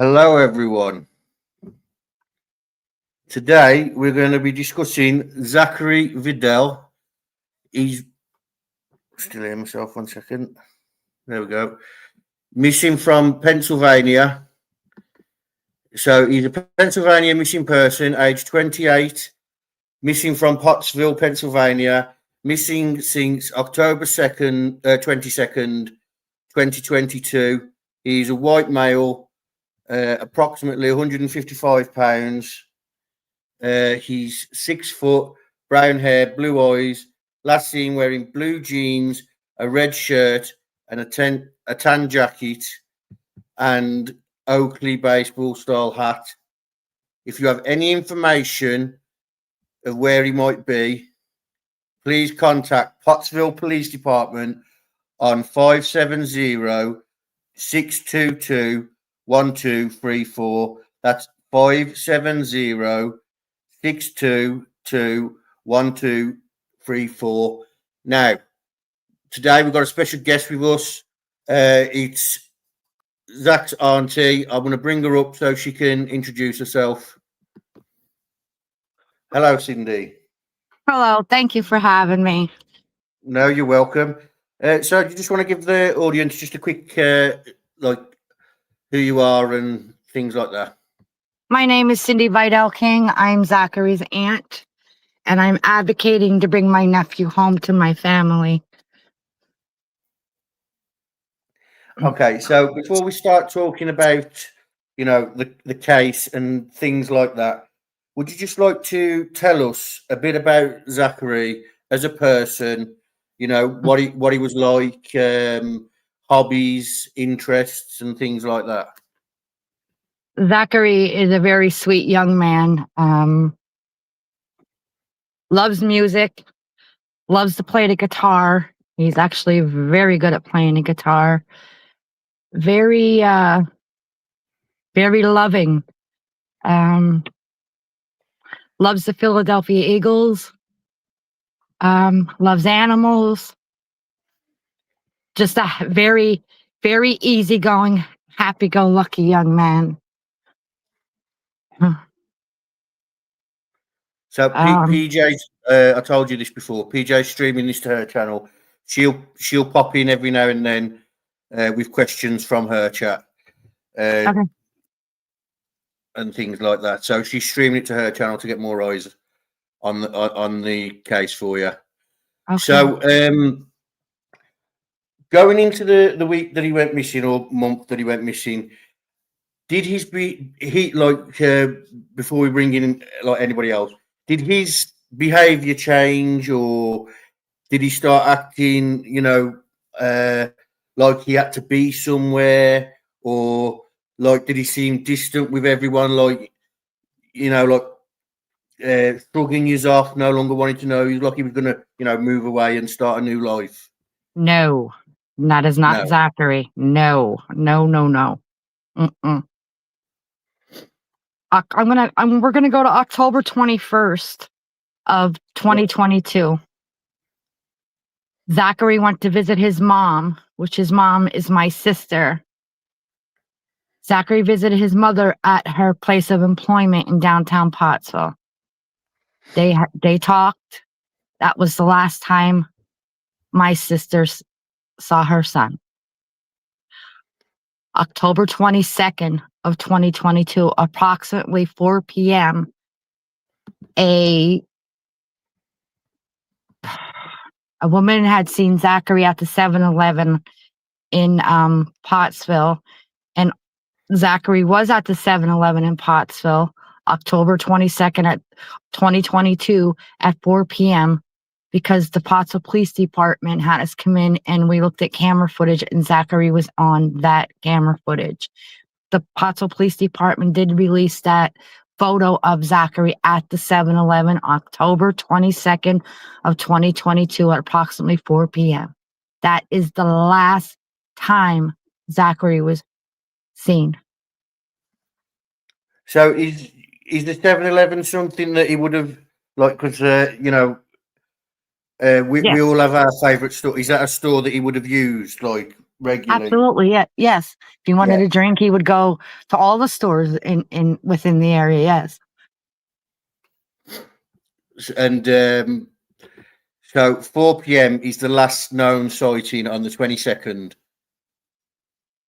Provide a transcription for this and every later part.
Hello, everyone. Today we're going to be discussing Zachary Vidal. He's still here myself. 1 second. There we go. Missing from Pennsylvania. So he's a Pennsylvania missing person, age 28, missing from Pottsville, Pennsylvania, missing since October 2nd, 22nd, 2022. He's a white male, approximately 155 pounds. He's 6 foot, brown hair, blue eyes. Last seen wearing blue jeans, a red shirt, and a tan jacket, and Oakley baseball style hat. If you have any information of where he might be, please contact Pottsville Police Department on 570-622-1234. That's 570-622-1234. Now, today we've got a special guest with us. It's Zach's auntie. I'm going to bring her up so she can introduce herself. Hello, Cindy. Hello. Thank you for having me. No, you're welcome. So you just want to give the audience just a quick, like, who you are and things like that? My name is Cindy Vidal King. I'm Zachary's aunt, and I'm advocating to bring my nephew home to my family. Okay, so before we start talking about, the case and things like that, would you just like to tell us a bit about Zachary as a person? What he was like, hobbies, interests, and things like that. Zachary is a very sweet young man. Loves music, loves to play the guitar. He's actually very good at playing the guitar. Very, very loving. Loves the Philadelphia Eagles. Loves animals. Just a very, very easygoing, happy-go-lucky young man. So PJ's, I told you this before. PJ's streaming this to her channel. She'll pop in every now and then with questions from her chat, Okay. and things like that. So she's streaming it to her channel to get more eyes on the case for you. Okay. So going into the week that he went missing, or month that he went missing, did before we bring in like anybody else, did his behavior change, or did he start acting, like he had to be somewhere, or like did he seem distant with everyone, shrugging his off, no longer wanting to know? He's like he was gonna, move away and start a new life. No, that is not No. Zachary. No. Mm-mm. We're gonna go to October 21st of 2022. Zachary went to visit his mom, which his mom is my sister. Zachary visited his mother at her place of employment in downtown Pottsville. They talked. That was the last time my sister saw her son. October 22nd of 2022, approximately 4 p.m., a woman had seen Zachary at the 7-Eleven in Pottsville, and Zachary was at the 7-Eleven in Pottsville, October 22nd at 2022 at 4 p.m. because the Pottsville Police Department had us come in and we looked at camera footage, and Zachary was on that camera footage. The Pottsville Police Department did release that photo of Zachary at the 7-Eleven, October 22nd of 2022 at approximately 4 p.m. That is the last time Zachary was seen. So is the 7-Eleven something that he would have, like, because we Yes. all have our favourite store. Is that a store that he would have used, like, regularly? Absolutely. Yeah. Yes. If he wanted Yeah. a drink, he would go to all the stores in within the area. Yes. And so 4 p.m. is the last known sighting on the 22nd.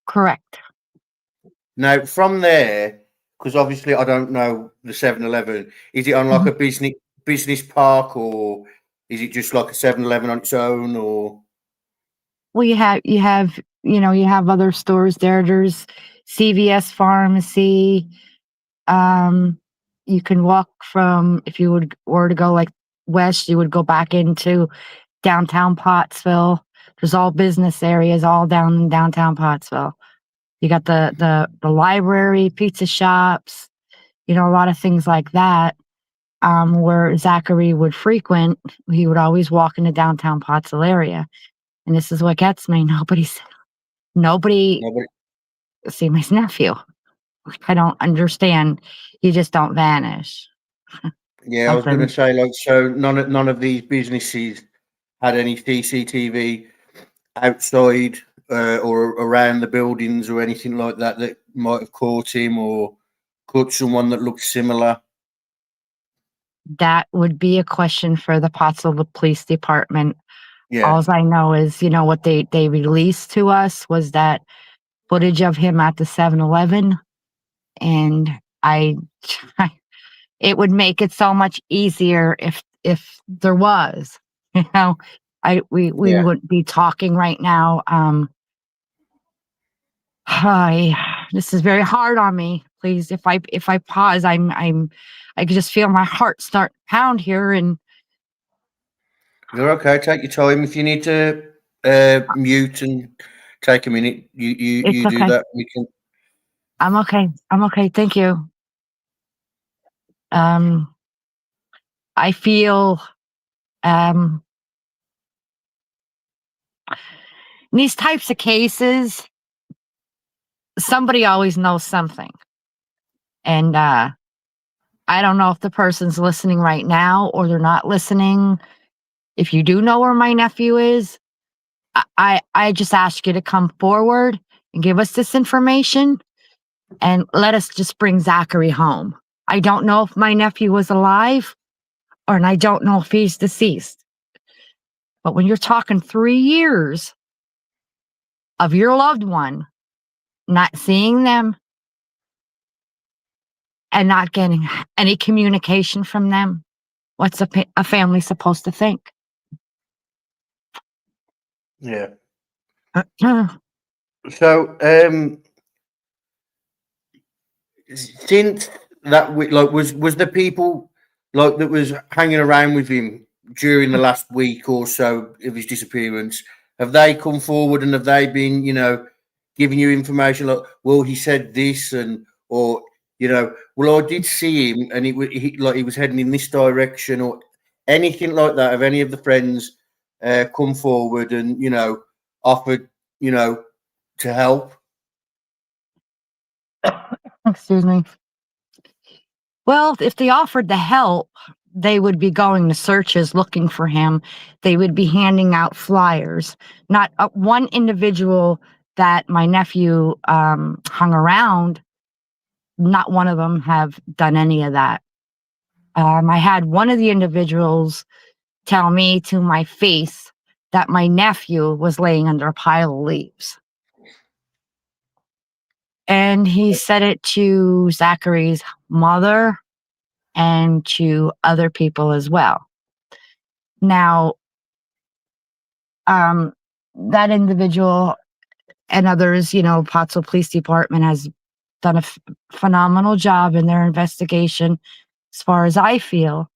Correct. Now, from there, because obviously I don't know the 7-Eleven, is it on like Mhm. a business park, or is it just like a 7-Eleven on its own, or? Well, you have other stores there. There's CVS Pharmacy. Um, you can walk from, if you were to go like west, you would go back into downtown Pottsville. There's all business areas all down in downtown Pottsville. You got the library, pizza shops, a lot of things like that. Where Zachary would frequent, he would always walk in the downtown Pottsville area. And this is what gets me. Nobody Nobody. see my nephew. I don't understand. You just don't vanish. Yeah, I was going to Something. say, like, so none of these businesses had any CCTV outside or around the buildings or anything like that that might have caught him or caught someone that looked similar. That would be a question for the Pottsville Police Department. Yeah, All I know is, what they released to us was that footage of him at the 7-Eleven, and I it would make it so much easier if there was, you know, we yeah. wouldn't be talking right now. Hi, this is very hard on me. Please, if I pause, I can just feel my heart start to pound here, and You're okay. Take your time. If you need to mute and take a minute, it's you do okay. that. We can. I'm okay. I'm okay. Thank you. Um, I feel um in these types of cases, somebody always knows something, and I don't know if the person's listening right now or they're not listening. If you do know where my nephew is, I just ask you to come forward and give us this information and let us just bring Zachary home. I don't know if my nephew was alive and I don't know if he's deceased. But when you're talking 3 years of your loved one, not seeing them and not getting any communication from them, what's a family supposed to think? Yeah. So since that week, like, was the people like that was hanging around with him during the last week or so of his disappearance, have they come forward and have they been, giving you information like, well, he said this, and or well, I did see him and he was heading in this direction, or anything like that? Have any of the friends come forward and offered to help? Excuse me. Well, if they offered the help, they would be going to searches looking for him. They would be handing out flyers. Not one individual that my nephew hung around, not one of them have done any of that. I had one of the individuals tell me to my face that my nephew was laying under a pile of leaves. And he said it to Zachary's mother and to other people as well. Now, that individual and others, Pottsville Police Department has done a phenomenal job in their investigation, as far as I feel.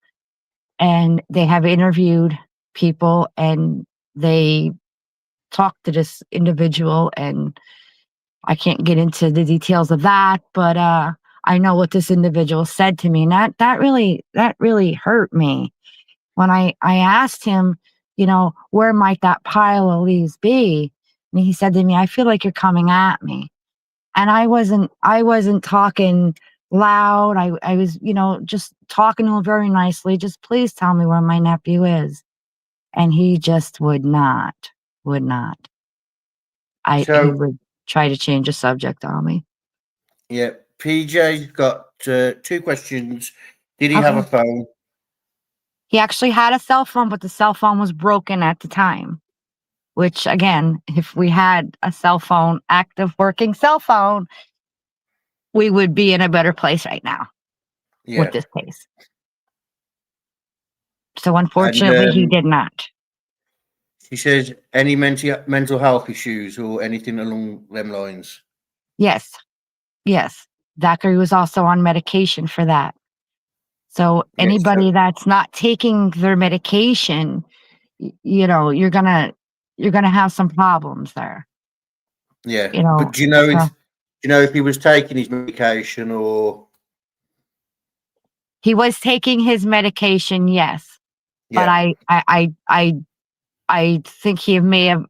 And they have interviewed people and they talked to this individual, and I can't get into the details of that, but I know what this individual said to me, and that really hurt me. When I asked him, where might that pile of leaves be? And he said to me, I feel like you're coming at me. And I wasn't talking loud. I was, just talking to him very nicely. Just please tell me where my nephew is. And he just would not. he So would try to change the subject on me. yeah, PJ's got 2 questions. Did he have a Okay. phone? He actually had a cell phone, but the cell phone was broken at the time. Which again, if we had a cell phone, active working cell phone, we would be in a better place right now with Yeah. this case. So And unfortunately, he did not. she says any mental health issues or anything along them lines. Yes. Yes. Zachary was also on medication for that. So Yes. anybody that's not taking their medication, you're gonna have some problems there. Yeah. You know, But do you know so if he was taking his medication or he was taking his medication, yes. But yeah. I think he may have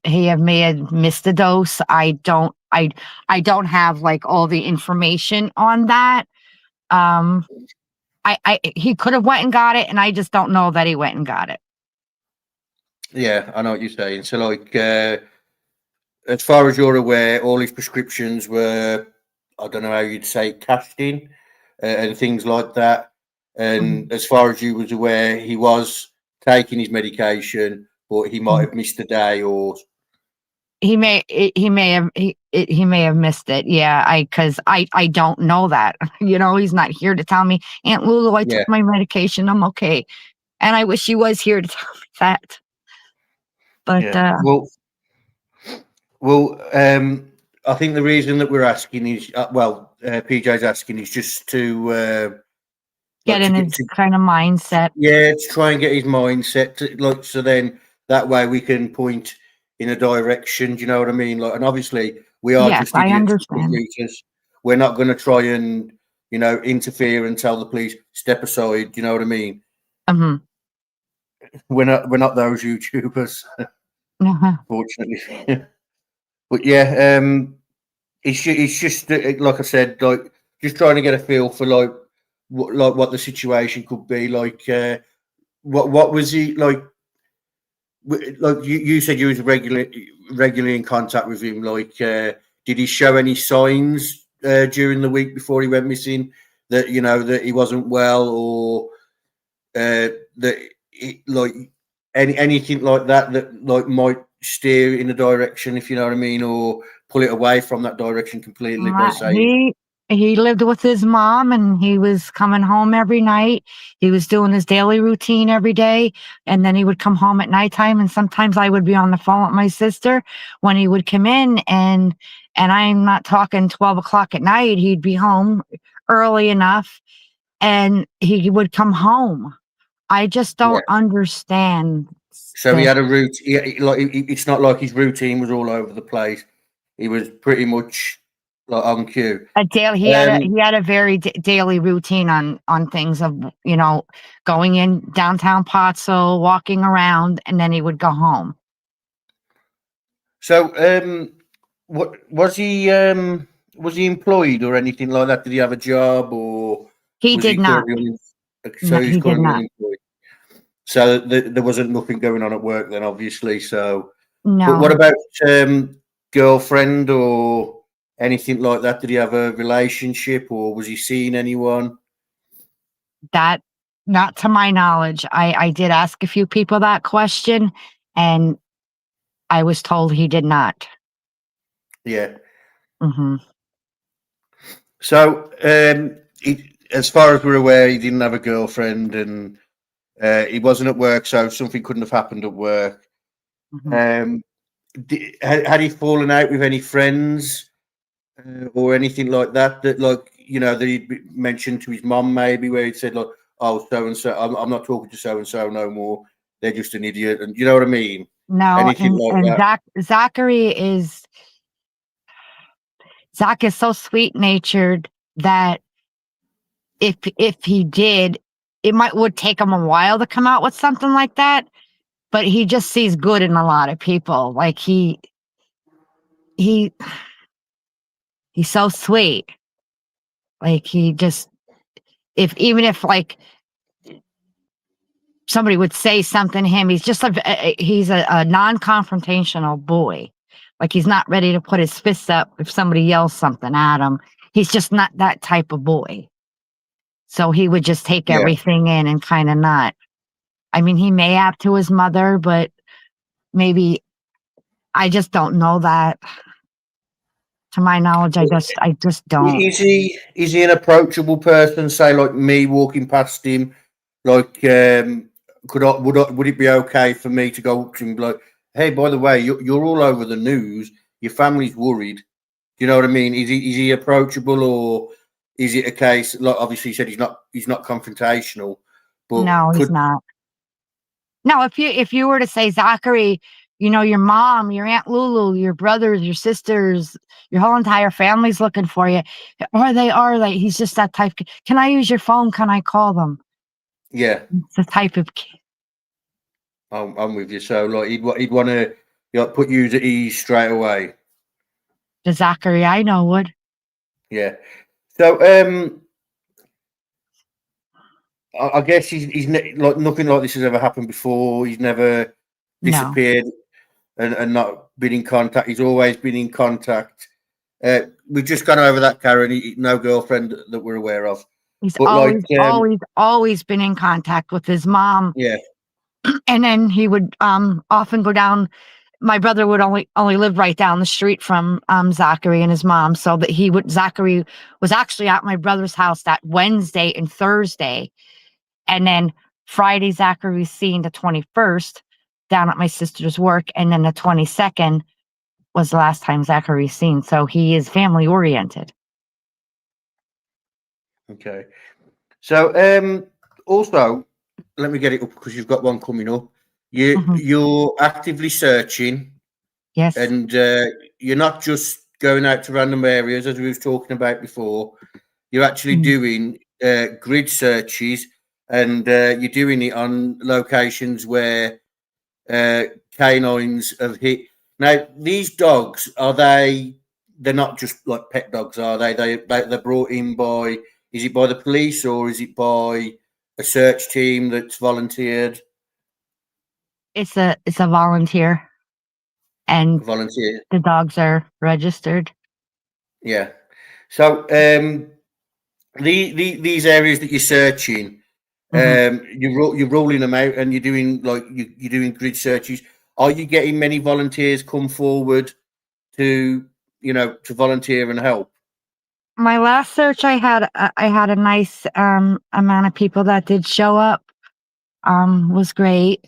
missed a dose. I don't have like all the information on that. He could have went and got it, and I just don't know that he went and got it. Yeah, I know what you're saying. So like as far as you're aware, all his prescriptions were, I don't know how you'd say, cashed in and things like that. And as far as you was aware, he was taking his medication, but he might have missed a day or He may have missed it. Yeah, because I don't know that. He's not here to tell me, Aunt Lulu, I yeah. took my medication, I'm okay. And I wish he was here to tell me that. But Yeah. Well, I think the reason that we're asking is, PJ's asking is just to get in his kind of mindset. yeah, to try and get his mindset so then that way we can point in a direction. Do you know what I mean? Like, and obviously we are Yes, just I idiots understand. computers. We're not going to try and interfere and tell the police step aside. Do you know what I mean? Mm-hmm. We're not those YouTubers, Uh-huh. fortunately. But yeah, it's just like I said, like just trying to get a feel for like what the situation could be like. What was he like? Like you said, you was regularly in contact with him. Like, did he show any signs during the week before he went missing that that he wasn't well, or that like anything like that like might steer in a direction, if you know what I mean, or pull it away from that direction completely by saying, He lived with his mom, and he was coming home every night. He was doing his daily routine every day, and then he would come home at nighttime. And sometimes I would be on the phone with my sister when he would come in, and I'm not talking 12 o'clock at night. He'd be home early enough, and he would come home. I just don't understand. So he had a route. Like it's not like his routine was all over the place. He was pretty much like on cue. He had a very daily routine on things of going in downtown Pottsville, walking around, and then he would go home. So what was he? Was he employed or anything like that? Did he have a job or He was did he not. currently? No, So he's he did currently not. unemployed. So there wasn't nothing going on at work then, obviously. So, but what No, about girlfriend or anything like that? Did he have a relationship or was he seeing anyone? that not to my knowledge. I did ask a few people that question, and I was told he did not. Yeah. Mm-hmm. So, as far as we're aware, he didn't have a girlfriend and he wasn't at work, so something couldn't have happened at work. Mm-hmm. Had he fallen out with any friends or anything like that? That like that he mentioned to his mum, maybe where he said like, "Oh, so and so, I'm not talking to so and so no more. They're just an idiot," and you know what I mean? No, Anything like that? Zach is so sweet natured that if he did, it would take him a while to come out with something like that. But he just sees good in a lot of people. Like he he's so sweet. Like he just even if like somebody would say something to him, he's just he's a non-confrontational boy. Like he's not ready to put his fists up if somebody yells something at him. He's just not that type of boy. So he would just take Yeah. everything in and kind of not. I mean, he may have to his mother, but maybe I just don't know that. To my knowledge, I just don't. Is he an approachable person? Say like me walking past him, like would it be okay for me to go up to him and be like, hey, by the way, you're all over the news. Your family's worried. Do you know what I mean? Is he approachable, or is it a case like obviously he said he's not confrontational, but No, he's could not. No, if you were to say, Zachary, you know, your mom, your Aunt Lulu, your brothers, your sisters, your whole entire family's looking for you. Are they? He's just that type. Can I use your phone? Can I call them? yeah, It's the type of kid. I'm with you. So like he'd want to put you at ease straight away. The Zachary I know would. Yeah. So I guess like nothing like this has ever happened before. He's never No. disappeared and not been in contact. He's always been in contact. We've just gone over that, Karen. No girlfriend that we're aware of. He's But always been in contact with his mom. Yeah. And then he would often go down. My brother would only live right down the street from Zachary and his mom, so that Zachary was actually at my brother's house that Wednesday and Thursday, and then Friday Zachary was seen the 21st down at my sister's work, and then the 22nd was the last time Zachary was seen. So he is family oriented. Okay. So also, let me get it up because you've got one coming up. You're actively searching. Yes. And you're not just going out to random areas, as we was talking about before. You're actually doing grid searches, and you're doing it on locations where canines have hit. Now, these dogs, they're not just like pet dogs, are they? They're brought in by, is it by the police or is it by a search team that's volunteered? It's a volunteer. And Volunteer. the dogs are registered. Yeah. So these areas that you're searching, you're rolling them out and you're doing you're doing grid searches. Are you getting many volunteers come forward to volunteer and help? My last search, I had a nice amount of people that did show up. Was great.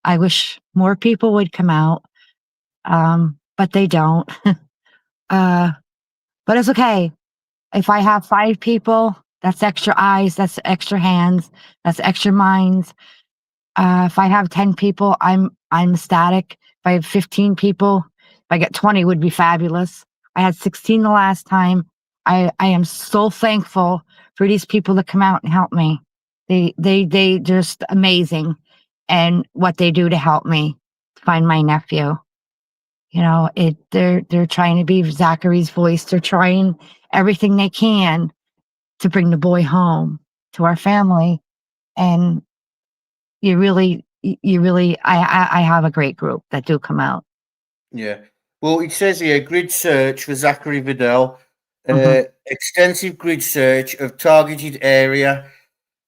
I wish more people would come out, but they don't. But it's okay. If I have 5 people, that's extra eyes, that's extra hands, that's extra minds. If I have 10 people, I'm ecstatic. If I have 15 people, if I get 20, would be fabulous. I had 16 the last time. I am so thankful for these people to come out and help me. They just amazing, and what they do to help me find my nephew. You know, they're trying to be Zachary's voice. They're trying everything they can to bring the boy home to our family. And you really, I have a great group that do come out. Yeah. Well, it says here, grid search for Zachary Vidal, extensive grid search of targeted area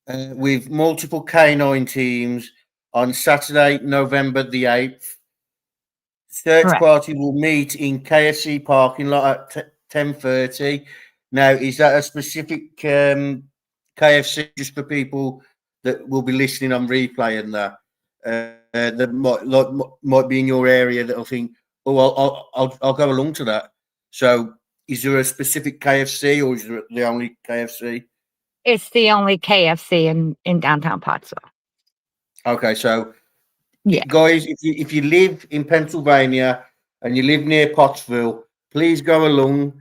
with multiple canine teams on Saturday, November the 8th. Search Correct. party will meet in KFC parking lot at 10:30. Now, is that a specific KFC just for people that will be listening on replay and that might be in your area that'll think, oh, I'll go along to that. So, is there a specific KFC or is there the only KFC? It's the only KFC in downtown Pottsville. Okay, so Yeah. guys, if you live in Pennsylvania and you live near Pottsville, please go along.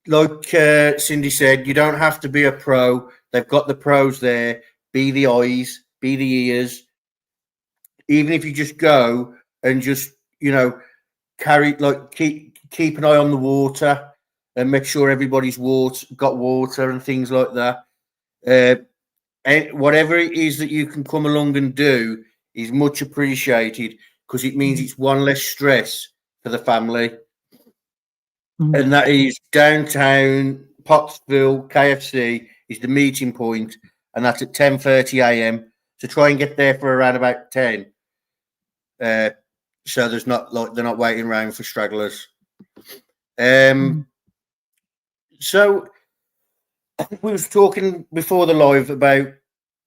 Like Cindy said, you don't have to be a pro. They've got the pros there. Be the eyes, be the ears. Even if you just go and just keep an eye on the water and make sure everybody's got water and things like that. And whatever it is that you can come along and do is much appreciated. because it means it's one less stress for the family. Mhm. And that is downtown Pottsville KFC is the meeting point, and that's at 10:30 a.m. So try and get there for around about 10. So there's not like they're not waiting around for stragglers. So we was talking before the live about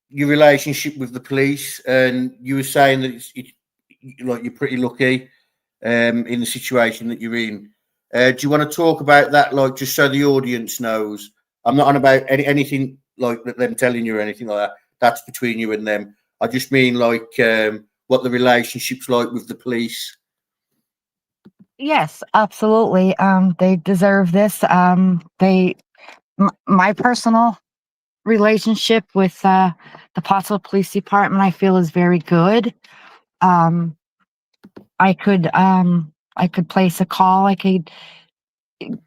your relationship with the police, and you were saying that like you're pretty lucky in the situation that you're in. Do you want to talk about that, like just so the audience knows? I'm not on about anything like them telling you or anything like that. That's between you and them. I just mean like what the relationship's like with the police. Yes, absolutely. They deserve this. My personal relationship with the Pottsville Police Department, I feel, is very good. I could place a call. I could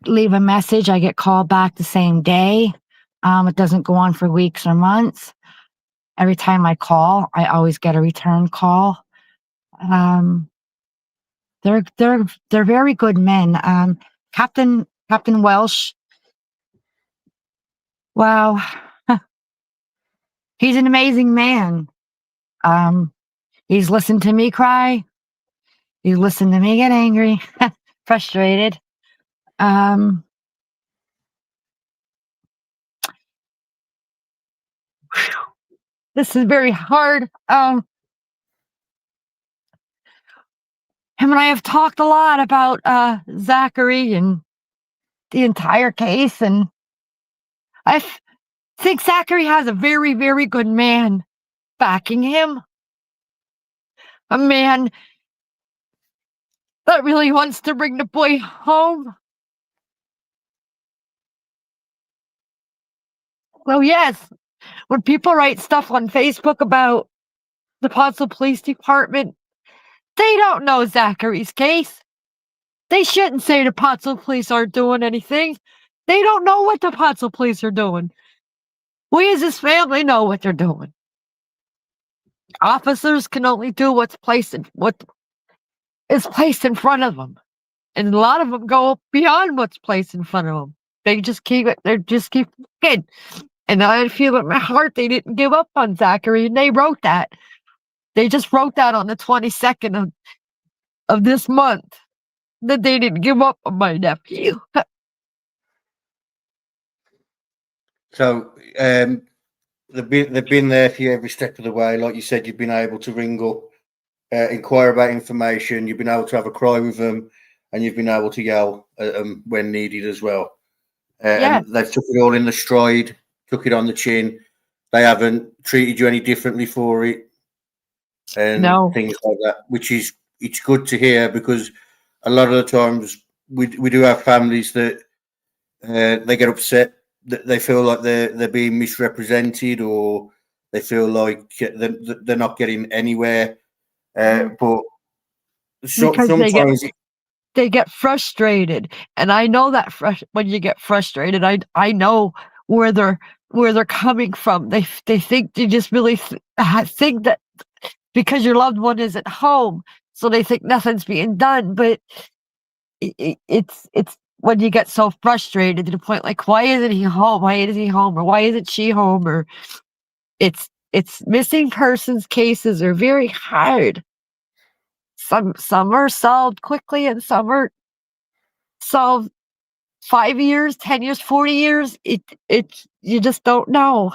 leave a message. I get called back the same day. It doesn't go on for weeks or months. Every time I call, I always get a return call. They're very good men. Captain Welsh. Wow, he's an amazing man. He's listened to me cry. He's listened to me get angry, frustrated. This is very hard. Him and I have talked a lot about Zachary and the entire case, and I think Zachary has a very, very good man backing him. A man that really wants to bring the boy home. So yes, when people write stuff on Facebook about the Pottsville Police Department, they don't know Zachary's case. They shouldn't say the Pottsville Police aren't doing anything. They don't know what the Pottsville Police are doing. We as his family know what they're doing. Officers can only do what is placed in front of them, and a lot of them go beyond what's placed in front of them. They just keep looking. And I feel in my heart they didn't give up on Zachary, and they wrote that. They just wrote that on the 22nd of this month, that they didn't give up on my nephew. So they've been there for you every step of the way. Like you said, you've been able to ring up, inquire about information. You've been able to have a cry with them, and you've been able to yell at them when needed as well. Yeah. And they've took it all in the stride, took it on the chin. They haven't treated you any differently for it, and No. things like that. Which is it's good to hear, because a lot of the times we do have families that they get upset, that they feel like they're being misrepresented, or they feel like they're not getting anywhere. But Because sometimes they get frustrated, and I know that when you get frustrated, I know where they're coming from. They think, they just really think that because your loved one is at home, so they think nothing's being done. But it's when you get so frustrated to the point, like, why isn't he home? Why isn't he home? Or why isn't she home? Or it's missing persons cases are very hard. Some are solved quickly, and some are solved 5 years, 10 years, 40 years. It you just don't know.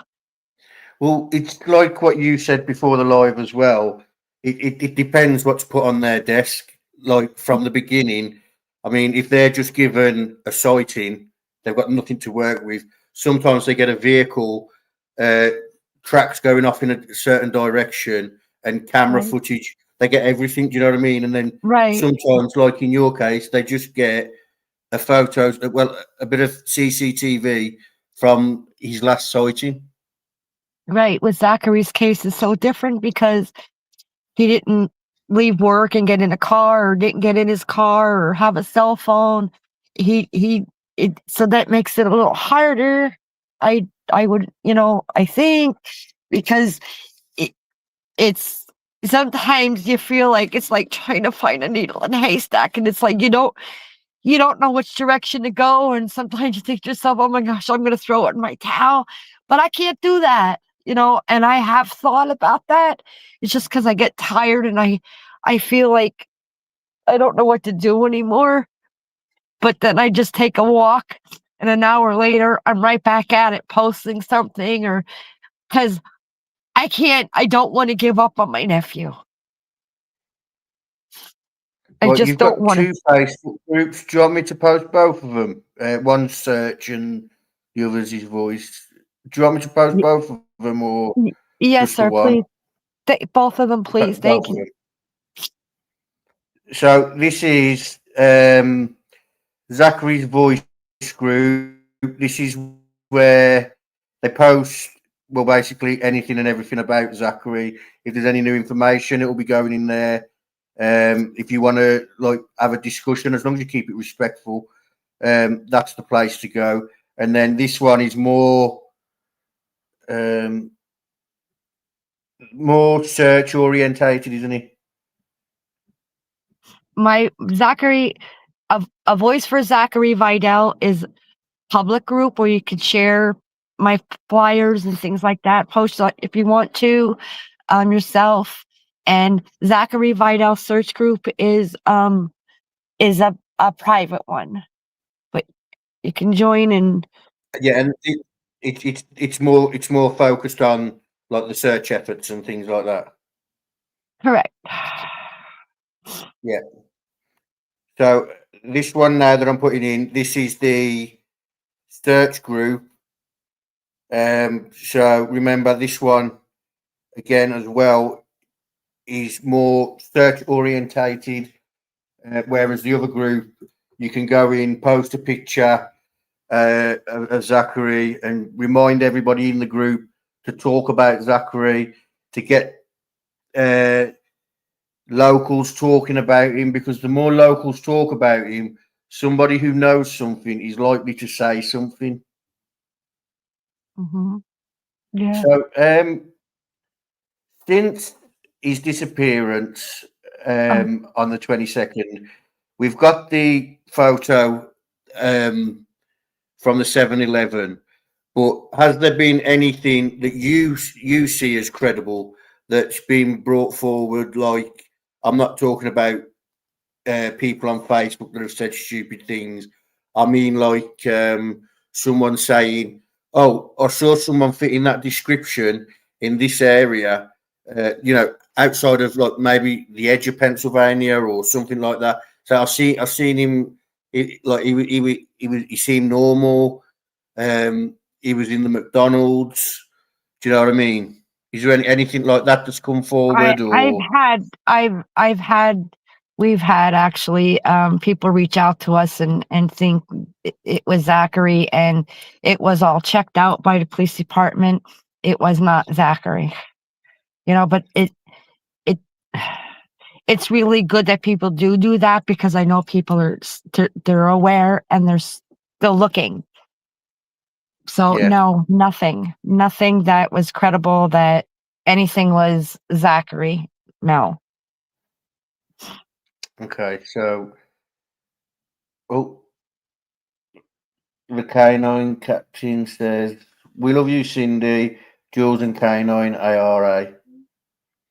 Well, it's like what you said before the live as well. It depends what's put on their desk. Like from the beginning, I mean, if they're just given a sighting, they've got nothing to work with. Sometimes they get a vehicle, tracks going off in a certain direction, and camera Right. footage. They get everything. Do you know what I mean? And then Right. sometimes, like in your case, they just get a photos, well, a bit of CCTV from his last sighting. Right. With Zachary's case is so different because he didn't leave work and get in a car, or didn't get in his car, or have a cell phone. So that makes it a little harder. I would, I think, because it's sometimes you feel like it's like trying to find a needle in a haystack, and it's like you don't know which direction to go, and sometimes you think to yourself, oh my gosh, I'm gonna throw it in my towel, but I can't do that, and I have thought about that. It's just because I get tired and I feel like I don't know what to do anymore. But then I just take a walk, and an hour later I'm right back at it, posting something, or because I don't want to give up on my nephew. I Well, just you've don't got want to. two Facebook groups. Do you want me to post both of them? One's search and the other's his voice. Do you want me to post both of them or Yes, just the sir, one? please. Both of them, please. Both Thank of you. them. So this is Zachary's voice group. This is where they post, well, basically anything and everything about Zachary. If there's any new information, it will be going in there. If you want to have a discussion, as long as you keep it respectful, that's the place to go. And then this one is more search orientated, isn't it? My Zachary, a voice for Zachary Vidal is public group where you can share my flyers and things like that. Post if you want to yourself. And Zachary Vidal search group is a private one, but you can join. And Yeah, and it's more focused on like the search efforts and things like that. correct. Yeah. So this one now that I'm putting in, this is the search group. So remember this one again as well is more search orientated, whereas the other group you can go in, post a picture of Zachary, and remind everybody in the group to talk about Zachary, to get locals talking about him, because the more locals talk about him, somebody who knows something is likely to say something. Hmm. Yeah. So, since his disappearance on the 22nd, we've got the photo from the 7-Eleven. But has there been anything that you see as credible that's been brought forward? Like, I'm not talking about people on Facebook that have said stupid things. I mean, like someone saying, "Oh, I saw someone fitting that description in this area," outside of like maybe the edge of Pennsylvania or something like that. So I've seen him. He seemed normal. He was in the McDonald's. Do you know what I mean? Is there anything like that that's come I forward I've or? had I've had we've had actually people reach out to us and think it was Zachary, and it was all checked out by the police department. It was not Zachary, but it it's really good that people do that, because I know people they're aware and they're still looking. So Yeah. no, nothing that was credible that anything was Zachary. No. Okay. So, oh, the Canine captain says, "We love you, Cindy. Jules and Canine ARA."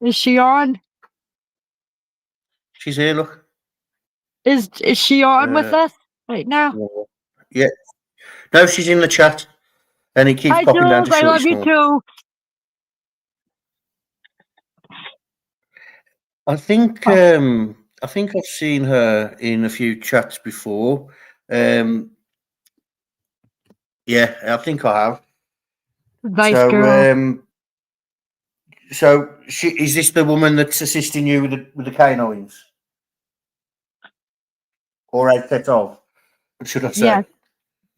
Is she on? She's here. Look. Is she on with Uh, us right now? yeah. No, she's in the chat, and he keeps Hi, popping down Jules. to I shorty love you small. too. I think Oh, I've seen her in a few chats before. Um, yeah, I think I have. nice So, girl. so she is this the woman that's assisting you with the canines, or a set of, should I say? Yes,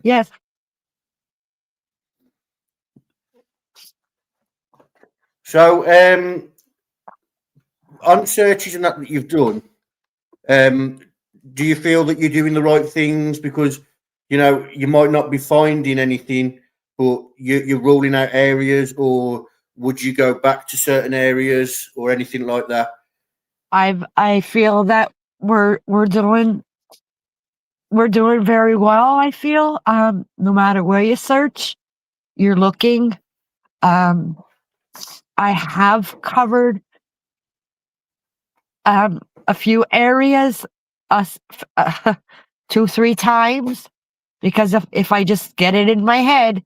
yes. So, on searches and that you've done, um, do you feel that you're doing the right things? Because you might not be finding anything, but you're ruling out areas, or would you go back to certain areas or anything like that? I feel that we're doing very well. I feel no matter where you search, you're looking. I have covered a few areas, us 2-3 times, because if I just get it in my head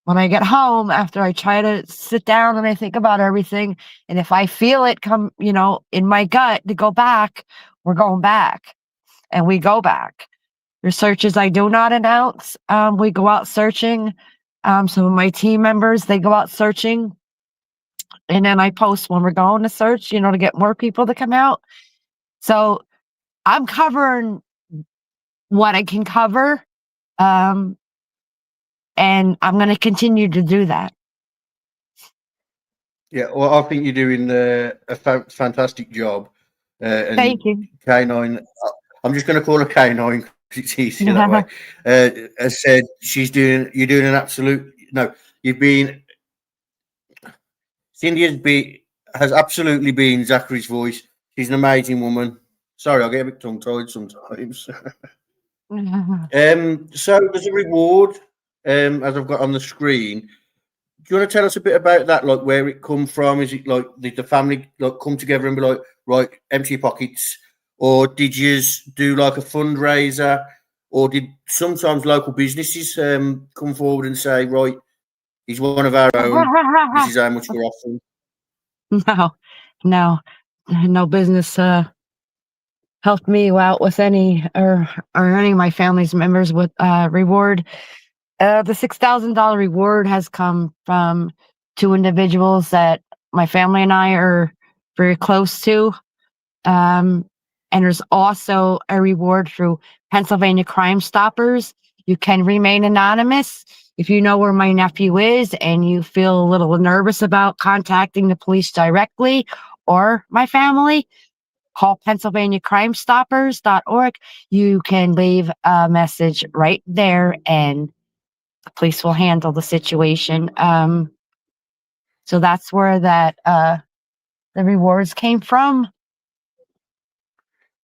when I get home after I try to sit down and I think about everything, and if I feel it come, in my gut to go back, we're going back, and we go back. There's searches I do not announce. We go out searching. Some of my team members, they go out searching, and then I post when we're going to search, to get more people to come out. So I'm covering what I can cover. And I'm going to continue to do that. Yeah, well, I think you're doing a fantastic job. And Thank you. K9, I'm just going to call her K9 because it's easier that way. As said, you're doing an absolute, no, you've been, Cindy has absolutely been Zachary's voice. She's an amazing woman. Sorry, I get a bit tongue-tied sometimes. So there's a reward, as I've got on the screen. Do you want to tell us a bit about that, like where it come from? Is it like did the family like come together and be like, right, empty your pockets, or did you do like a fundraiser, or did sometimes local businesses come forward and say, right, he's one of our own, this is how much we're offering? No business helped me out with any or any of my family's members with reward. The $6,000 reward has come from 2 individuals that my family and I are very close to. And there's also a reward through Pennsylvania Crime Stoppers. You can remain anonymous. If you know where my nephew is and you feel a little nervous about contacting the police directly or my family, call PennsylvaniaCrimeStoppers.org. You can leave a message right there and the police will handle the situation. So that's where the rewards came from.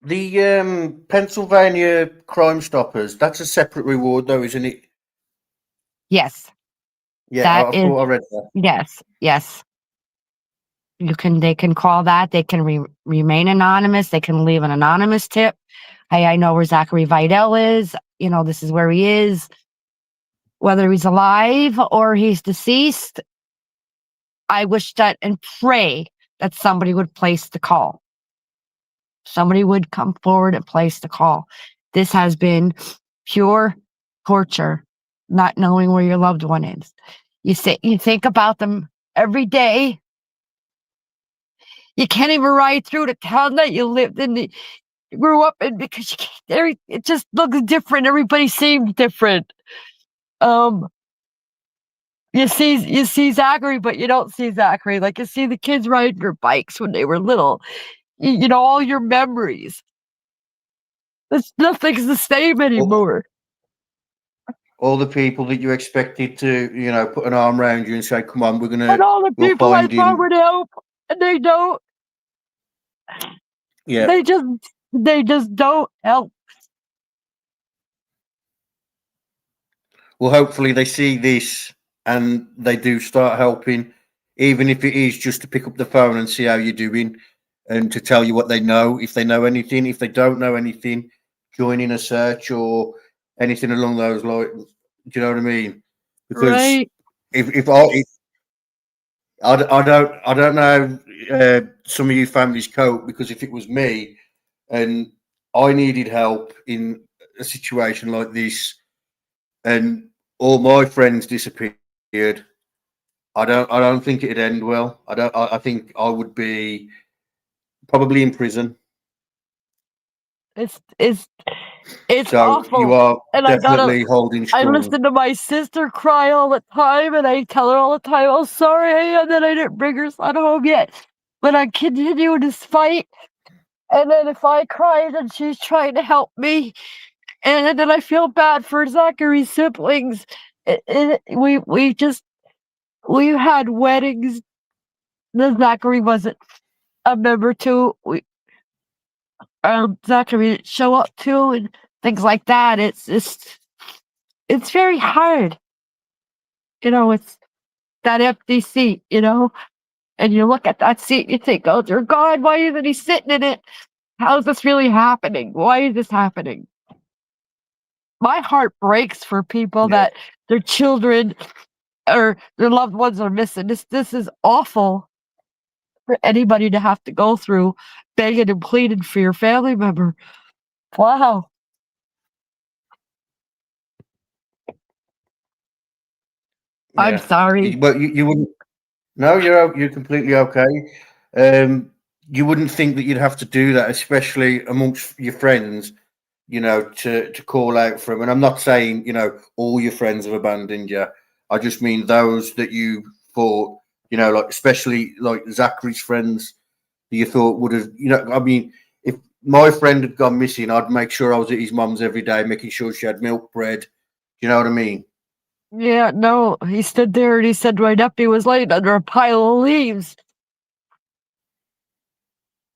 The Pennsylvania Crime Stoppers, that's a separate reward though, isn't it? Yes. Yeah, I thought I read that. Yes. They can call that. They can remain anonymous. They can leave an anonymous tip. Hey, I know where Zachary Vidal is. This is where he is. Whether he's alive or he's deceased, I wish that and pray that somebody would place the call. Somebody would come forward and place the call. This has been pure torture, not knowing where your loved one is. You think about them every day. You can't even ride through the town that you lived in, you grew up in, because it just looks different. Everybody seems different. You see Zachary, but you don't see Zachary. Like you see the kids riding their bikes when they were little. All your memories. Nothing's the same anymore. All the people that you expected to, put an arm around you and say, "Come on, and all the people I thought would help, and they don't." Yeah, they just don't help. Well, hopefully they see this and they do start helping, even if it is just to pick up the phone and see how you're doing and to tell you what they know, if they know anything. If they don't know anything, join in a search or anything along those lines. Do you know what I mean? Because right. if I don't know how some of you families cope, because if it was me and I needed help in a situation like this and all my friends disappeared, I don't think it'd end well. I think I would be probably in prison. It's So awful. you are and definitely holding strong. I listen to my sister cry all the time, and I tell her all the time, "Oh, sorry," and then I didn't bring her son home yet. But I continue this fight, and then if I cry, then she's trying to help me, and then I feel bad for Zachary's siblings. We've had weddings then Zachary wasn't a member too. Zachary didn't show up too, and things like that. It's very hard. It's that empty seat, and you look at that seat, you think, oh dear God, why isn't he sitting in it? How is this really happening? Why is this happening? My heart breaks for people Yeah. that their children or their loved ones are missing. This is awful for anybody to have to go through, begging and pleading for your family member. Wow. I'm Yeah. sorry. But you wouldn't. No, you're completely okay. You wouldn't think that you'd have to do that, especially amongst your friends. To call out for them. And I'm not saying all your friends have abandoned you. I just mean those that you thought like especially like Zachary's friends that you thought would have. I mean, if my friend had gone missing, I'd make sure I was at his mum's every day, making sure she had milk, bread. You know what I mean? Yeah, no, he stood there and he said my nephew was laying under a pile of leaves.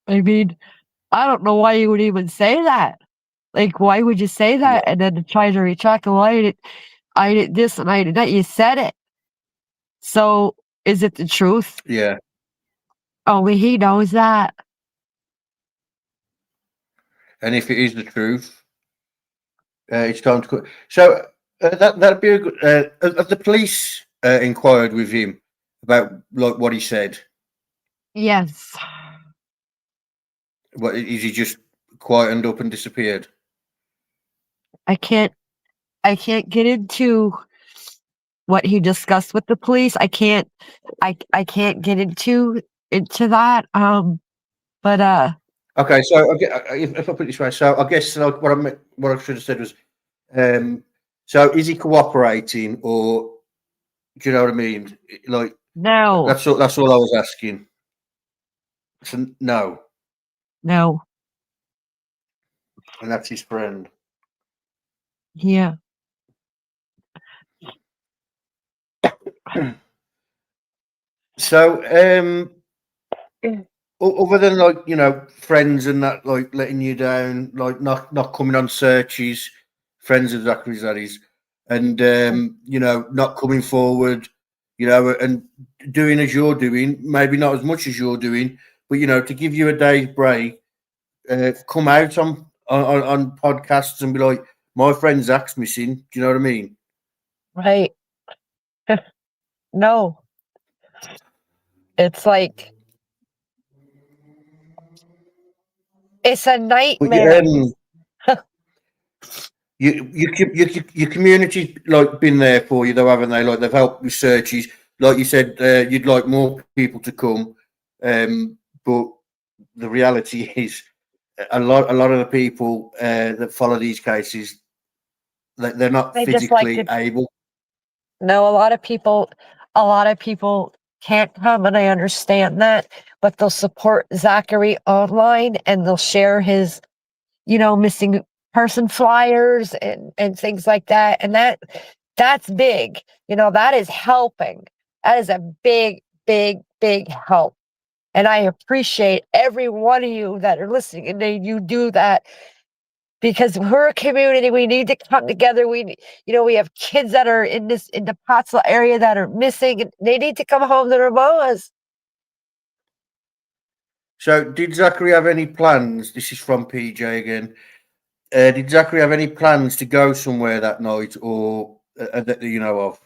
I mean, I don't know why you would even say that. Like, why would you say Yeah. that and then try to retract? Well, I did this and I did that. You said it. So is it the truth? Yeah. Only he knows that. And if it is the truth, it's time to quit. So that'd be a good. Have the police inquired with him about like what he said? Yes. What is he just quietened up and disappeared? I can't get into what he discussed with the police. I can't get into that. But Okay, so if I put it this way, so I guess like, what I should have said was, so is he cooperating, or do you know what I mean? Like no, that's all I was asking. So no, no, and that's his friend. yeah. So other than like friends and that like letting you down, like not coming on searches, friends of Zachary's that is, and not coming forward, and doing as you're doing, maybe not as much as you're doing, but to give you a day's break, come out on podcasts and be like, my friend Zach's missing. Do you know what I mean? Right. No. It's like it's a But nightmare. your community like been there for you though, haven't they? Like they've helped with searches. Like you said, you'd like more people to come, but the reality is a lot of the people that follow these cases, they're not They just like physically to able. know a lot of people can't come, and I understand that, but they'll support Zachary online and they'll share his, missing person flyers and things like that. And that's big. That is helping. That is a big, big, big help. And I appreciate every one of you that are listening and you do that because we're a community. We need to come together. We have kids that are in the Pottsville area that are missing, and they need to come home to their mamas. So, did Zachary have any plans? This is from PJ again. Did Zachary have any plans to go somewhere that night, or that you know of?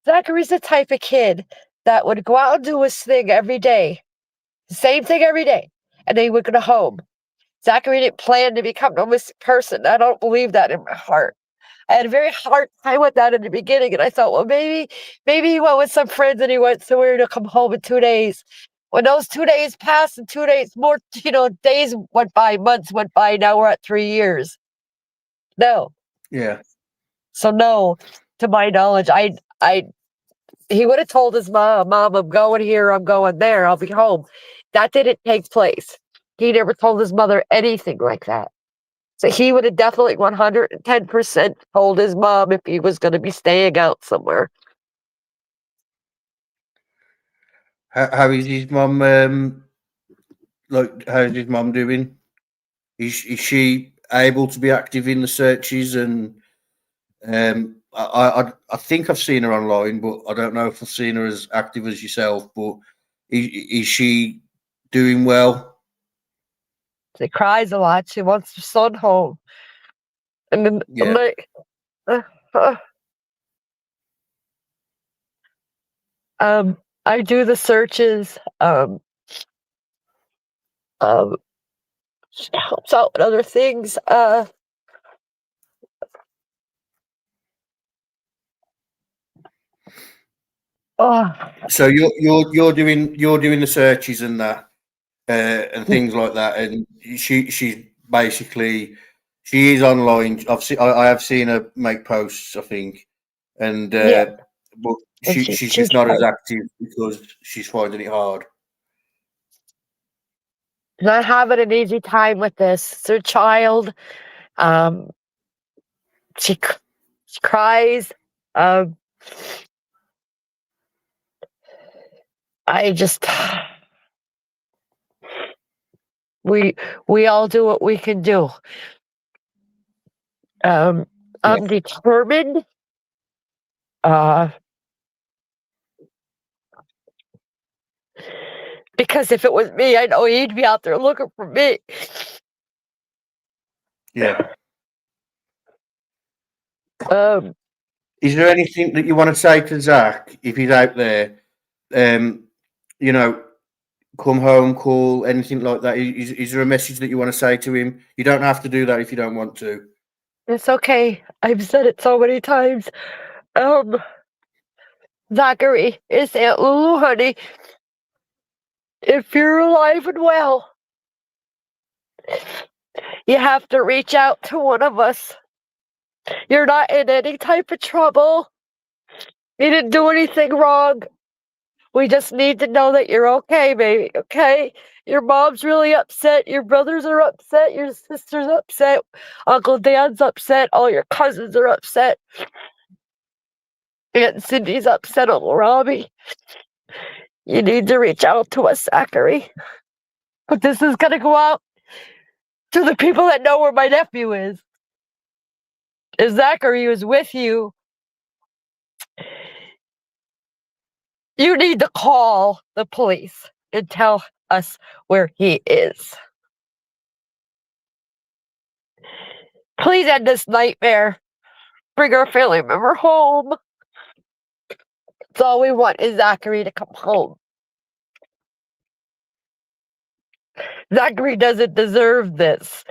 Zachary's the type of kid that would go out and do his thing every day, same thing every day, and then he would go home. Zachary didn't plan to become a missing person. I don't believe that in my heart. I had a very hard time with that in the beginning, and I thought, well, maybe he went with some friends and he went somewhere to come home in 2 days. When those 2 days passed and 2 days more, days went by, months went by. Now we're at 3 years. No, Yeah. so no, to my knowledge, he would have told his mom, I'm going here, I'm going there, I'll be home. That didn't take place. He never told his mother anything like that. So he would have definitely 110% told his mom if he was going to be staying out somewhere. How is his mum? Like, how's his mum doing? Is she able to be active in the searches? And I think I've seen her online, but I don't know if I've seen her as active as yourself. But is she doing well? She cries a lot. She wants her son home. And then I'm Yeah. like, uh, uh. I do the searches. She helps out with other things. Oh, So you're doing the searches and that and things like that, and she's basically she is online. I have seen her make posts, I think, and yeah. but And she's she's just not as trying. active because she's finding it hard. Not having an easy time with this. It's her child. Um, she cries. Um, I just we all do what we can do. Yeah. I'm determined. Uh, because if it was me, I know he'd be out there looking for me. Yeah. Um, Is there anything that you want to say to Zach if he's out there? You know, come home, call, anything like that. Is there a message that you want to say to him? You don't have to do that if you don't want to. it's okay. I've said it so many times. Zachary, it's Aunt Lulu, honey. If you're alive and well, you have to reach out to one of us. You're not in any type of trouble. You didn't do anything wrong. We just need to know that you're okay, baby, okay? Your mom's really upset. Your brothers are upset. Your sister's upset. Uncle Dan's upset. All your cousins are upset. Aunt Cindy's upset. Uncle Robbie. You need to reach out to us, Zachary. But this is going to go out to the people that know where my nephew is. If Zachary is with you, you need to call the police and tell us where he is. Please end this nightmare. Bring our family member home. That's all we want is Zachary to come home. Zachary doesn't deserve this.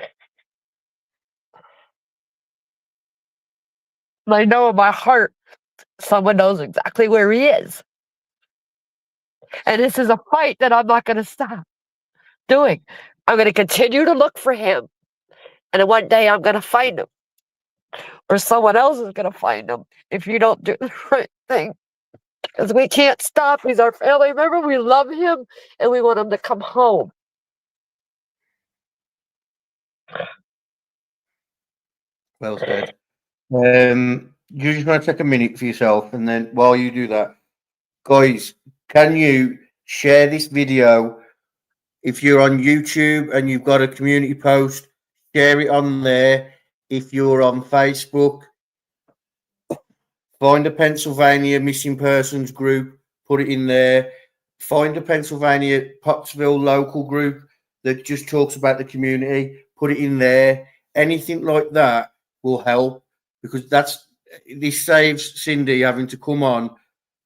I know in my heart someone knows exactly where he is. And this is a fight that I'm not going to stop doing. I'm going to continue to look for him. And then one day I'm going to find him. Or someone else is going to find him if you don't do the right thing. Because we can't stop. He's our family member. We love him. And we want him to come home. Well said. You just want to take a minute for yourself, and then while you do that, guys, can you share this video? If you're on YouTube and you've got a community post, share it on there. If you're on Facebook, find a Pennsylvania missing persons group, put it in there. Find a Pennsylvania Pottsville local group that just talks about the community, put it in there. Anything like that will help, because this saves Cindy having to come on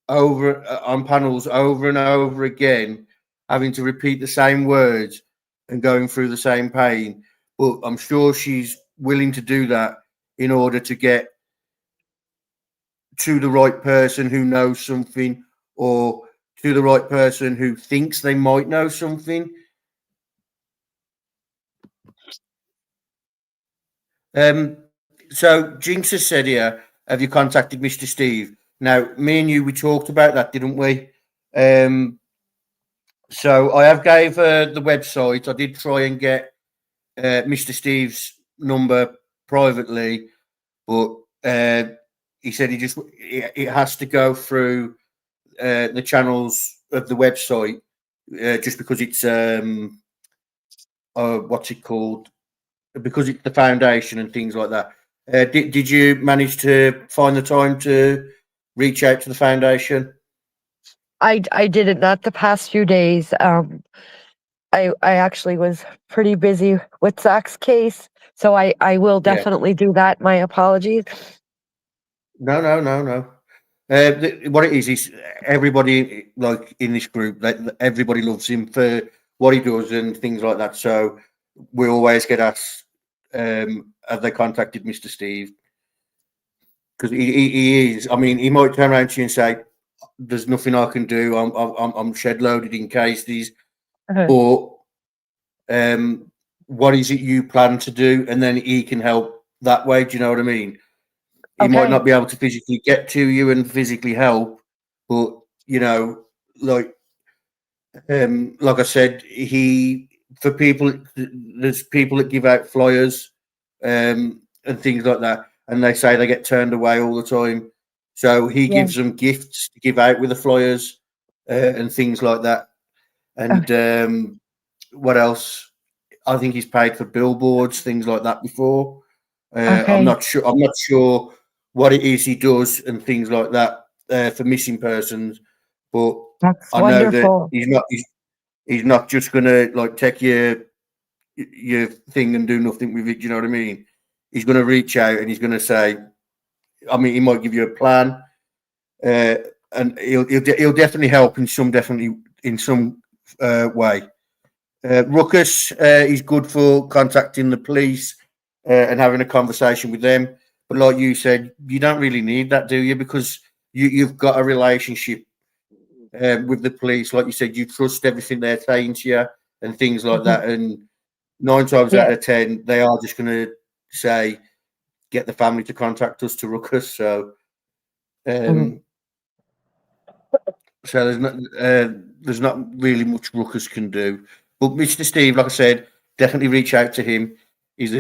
panels over and over again, having to repeat the same words and going through the same pain. But I'm sure she's willing to do that in order to get to the right person who knows something, or to the right person who thinks they might know something. So Jinx has said here, have you contacted Mr. Steve? Now, me and you, we talked about that, didn't we? So I have gave her the website. I did try and get Mr. Steve's number privately, but he said it has to go through the channels of the website, just because it's what's it called? Because it's the foundation and things like that. Did you manage to find the time to reach out to the foundation? I did it not the past few days. I actually was pretty busy with Zach's case, so I will Yeah. definitely do that. My apologies. No. What it is everybody like in this group, everybody loves him for what he does and things like that. So we always get asked, have they contacted Mr. Steve? Because he is. I mean, he might turn around to you and say, "There's nothing I can do. I'm shed loaded in cases." But what is it you plan to do? And then he can help that way. Do you know what I mean? He might Okay. not be able to physically get to you and physically help, but you know, like I said, for people, there's people that give out flyers and things like that, and they say they get turned away all the time. So he Yeah. gives them gifts to give out with the flyers and things like that. And what else? I think he's paid for billboards, things like that before. I'm Okay. not sure. I'm not sure what it is he does and things like that for missing persons, but That's I know that wonderful. he's not just gonna like take your thing and do nothing with it. Do you know what I mean? He's gonna reach out and he's gonna say. I mean, he might give you a plan, and he'll definitely help in some way. Ruckus is good for contacting the police and having a conversation with them. But like you said, you don't really need that, do you? Because you've got a relationship with the police. Like you said, you trust everything they're saying to you and things like Mhm. that. And 9 times out Yeah. of 10, they are just going to say, get the family to contact us to Ruckus. So, Mhm. um, so there's not really much Ruckus can do. But Mr. Steve, like I said, definitely reach out to him. He's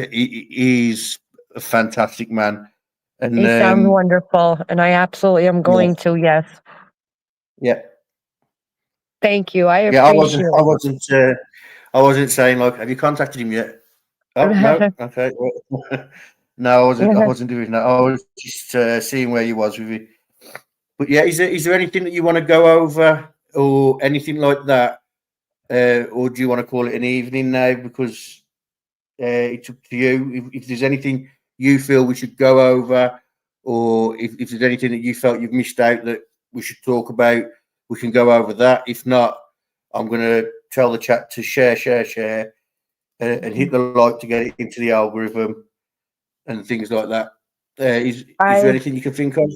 a fantastic man, and He sounds wonderful, and I absolutely am yeah, going to. Yes. yeah, Thank you. I yeah. appreciate I wasn't saying like, have you contacted him yet? Oh no, it. okay. Well, no, I wasn't doing that. I was just seeing where you was with it. But yeah, is there anything that you want to go over or anything like that, or do you want to call it an evening now? Because it's up to you. If there's anything you feel we should go over, or if there's anything that you felt you've missed out that we should talk about, we can go over that. If not, I'm going to tell the chat to share, and hit the like to get it into the algorithm and things like that. Is there I anything you can think of?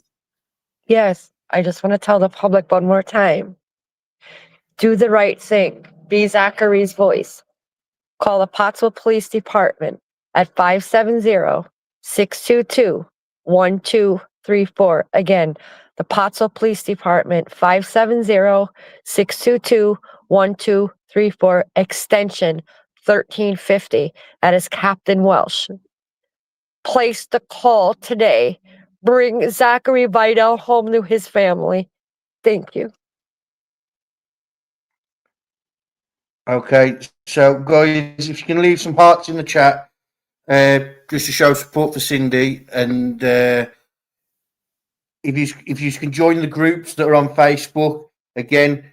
Yes, I just want to tell the public one more time. Do the right thing. Be Zachary's voice. Call the Pottsville Police Department at 570-622-1234. Again, the Pottsville Police Department, 570-622-1234, extension 1350. That is Captain Welsh. Place the call today. Bring Zachary Vidal home to his family. Thank you. Okay, so guys, if you can leave some hearts in the chat, just to show support for Cindy, and if you can join the groups that are on Facebook, again,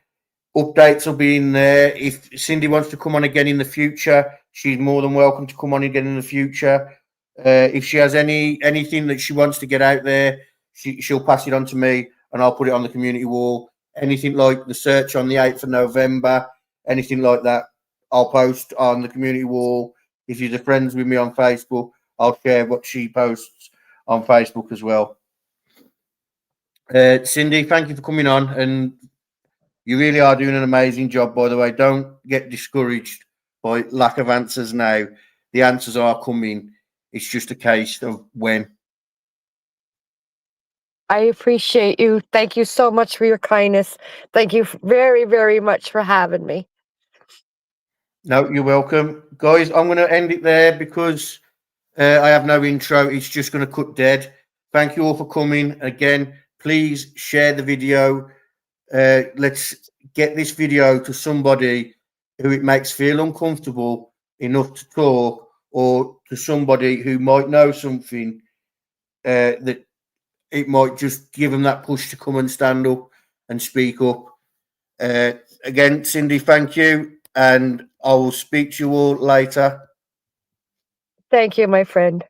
updates will be in there. If Cindy wants to come on again in the future, she's more than welcome to come on again in the future. If she has anything that she wants to get out there, she'll pass it on to me, and I'll put it on the community wall. Anything like the search on the 8th of November, anything like that, I'll post on the community wall. If you're friends with me on Facebook, I'll share what she posts on Facebook as well. Cindy, thank you for coming on, and you really are doing an amazing job, by the way. Don't get discouraged by lack of answers now. The answers are coming. It's just a case of when. I appreciate you. Thank you so much for your kindness. Thank you very, very much for having me. No, you're welcome. Guys, I'm going to end it there because I have no intro. It's just going to cut dead. Thank you all for coming. Again, please share the video let's get this video to somebody who it makes feel uncomfortable enough to talk, or to somebody who might know something that it might just give them that push to come and stand up and speak up. Again, Cindy, thank you, and I will speak to you all later. Thank you, my friend.